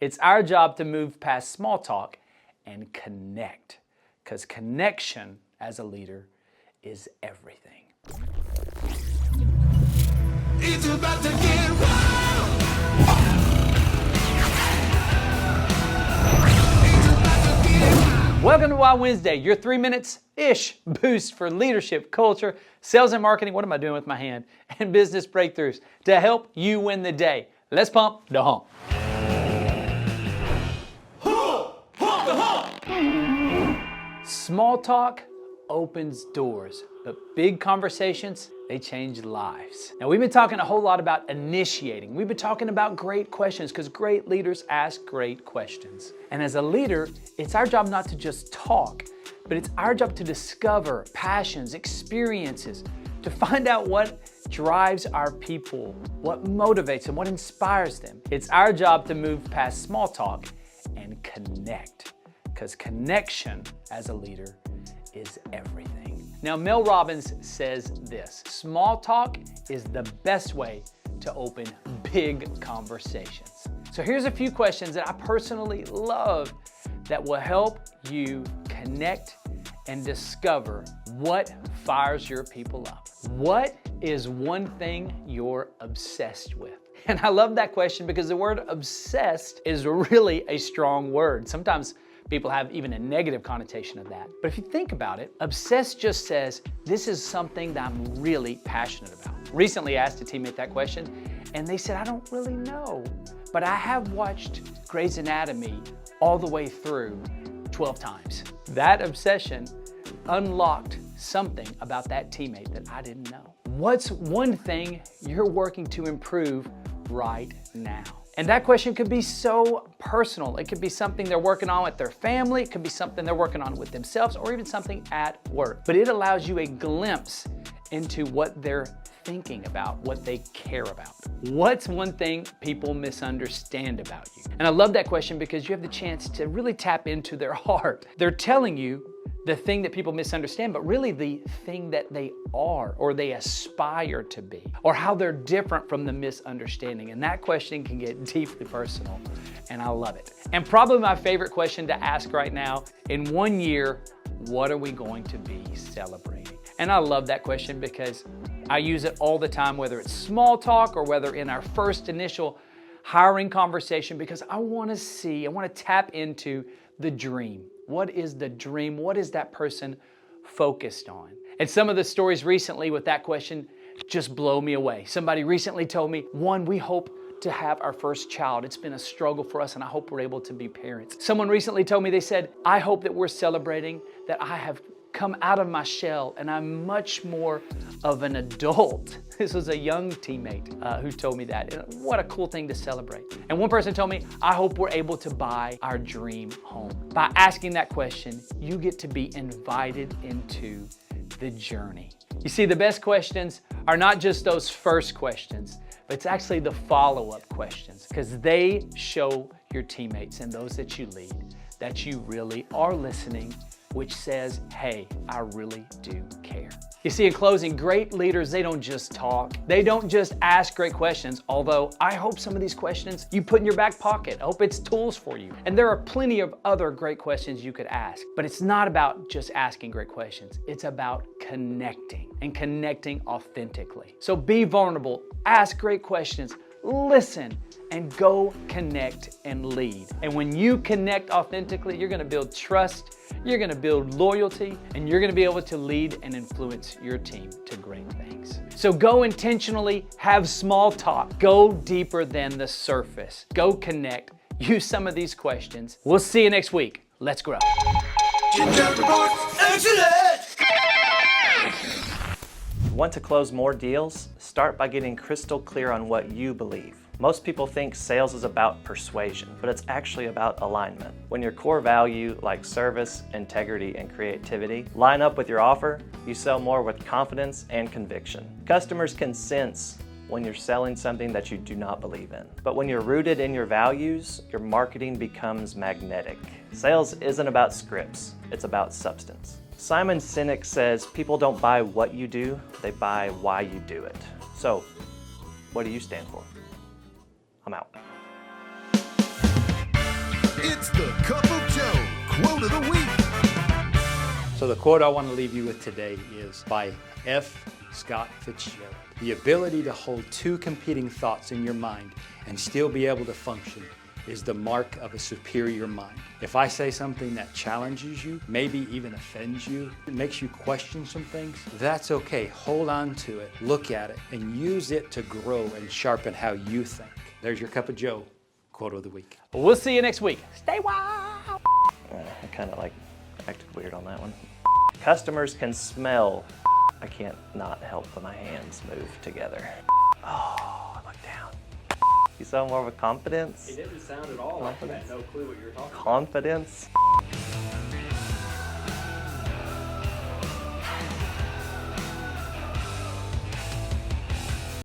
It's our job to move past small talk and connect, because connection as a leader is everything. It's about to get wild. Welcome to Wild Wednesday, your 3 minutes-ish boost for leadership, culture, sales and marketing, what am I doing with my hand, and business breakthroughs to help you win the day. Let's pump the hump. Pump the hump. Small talk opens doors, but big conversations, they change lives. Now, we've been talking a whole lot about initiating. We've been talking about great questions because great leaders ask great questions. And as a leader, it's our job not to just talk, but it's our job to discover passions, experiences, to find out what drives our people, what motivates them, what inspires them. It's our job to move past small talk and connect, because connection as a leader is everything. Now, Mel Robbins says this: small talk is the best way to open big conversations. So here's a few questions that I personally love that will help you connect and discover what fires your people up. What is one thing you're obsessed with? And I love that question because the word obsessed is really a strong word. Sometimes people have even a negative connotation of that. But if you think about it, obsessed just says, this is something that I'm really passionate about. Recently I asked a teammate that question, and they said, I don't really know, but I have watched Grey's Anatomy all the way through 12 times. That obsession unlocked something about that teammate that I didn't know. What's one thing you're working to improve right now? And that question could be so personal. It could be something they're working on with their family. It could be something they're working on with themselves, or even something at work. But it allows you a glimpse into what they're thinking about, what they care about. What's one thing people misunderstand about you? And I love that question because you have the chance to really tap into their heart. They're telling you the thing that people misunderstand, but really the thing that they are or they aspire to be, or how they're different from the misunderstanding. And that question can get deeply personal, and I love it. And probably my favorite question to ask right now: in 1 year, what are we going to be celebrating? And I love that question because I use it all the time, whether it's small talk or whether in our first initial hiring conversation, because I want to tap into the dream. What is the dream? What is that person focused on? And some of the stories recently with that question just blow me away. Somebody recently told me, we hope to have our first child. It's been a struggle for us, and I hope we're able to be parents. Someone recently told me, they said, I hope that we're celebrating that I have come out of my shell and I'm much more of an adult. This was a young teammate who told me that. And what a cool thing to celebrate. And one person told me, I hope we're able to buy our dream home. By asking that question, you get to be invited into the journey. You see, the best questions are not just those first questions, but it's actually the follow-up questions, because they show your teammates and those that you lead that you really are listening, which says, hey, I really do care. You see, in closing, great leaders, they don't just talk. They don't just ask great questions, although I hope some of these questions you put in your back pocket. I hope it's tools for you. And there are plenty of other great questions you could ask, but it's not about just asking great questions. It's about connecting, and connecting authentically. So be vulnerable, ask great questions, listen, and go connect and lead. And when you connect authentically, you're gonna build trust, you're gonna build loyalty, and you're gonna be able to lead and influence your team to great things. So go intentionally, have small talk, go deeper than the surface, go connect, use some of these questions. We'll see you next week. Let's grow. Want to close more deals? Start by getting crystal clear on what you believe. Most people think sales is about persuasion, but it's actually about alignment. When your core value, like service, integrity, and creativity, line up with your offer, you sell more with confidence and conviction. Customers can sense when you're selling something that you do not believe in. But when you're rooted in your values, your marketing becomes magnetic. Sales isn't about scripts, it's about substance. Simon Sinek says people don't buy what you do, they buy why you do it. So, what do you stand for? I'm out. So the quote I want to leave you with today is by F. Scott Fitzgerald. The ability to hold two competing thoughts in your mind and still be able to function is the mark of a superior mind. If I say something that challenges you, maybe even offends you, it makes you question some things, that's okay. Hold on to it, look at it, and use it to grow and sharpen how you think. There's your Cup of Joe quote of the week. We'll see you next week. Stay wild. I kind of acted weird on that one. Customers can smell. I can't not help but my hands move together. Oh, look down. You saw more of a confidence? It didn't sound at all like you had no clue what you were talking about. Confidence.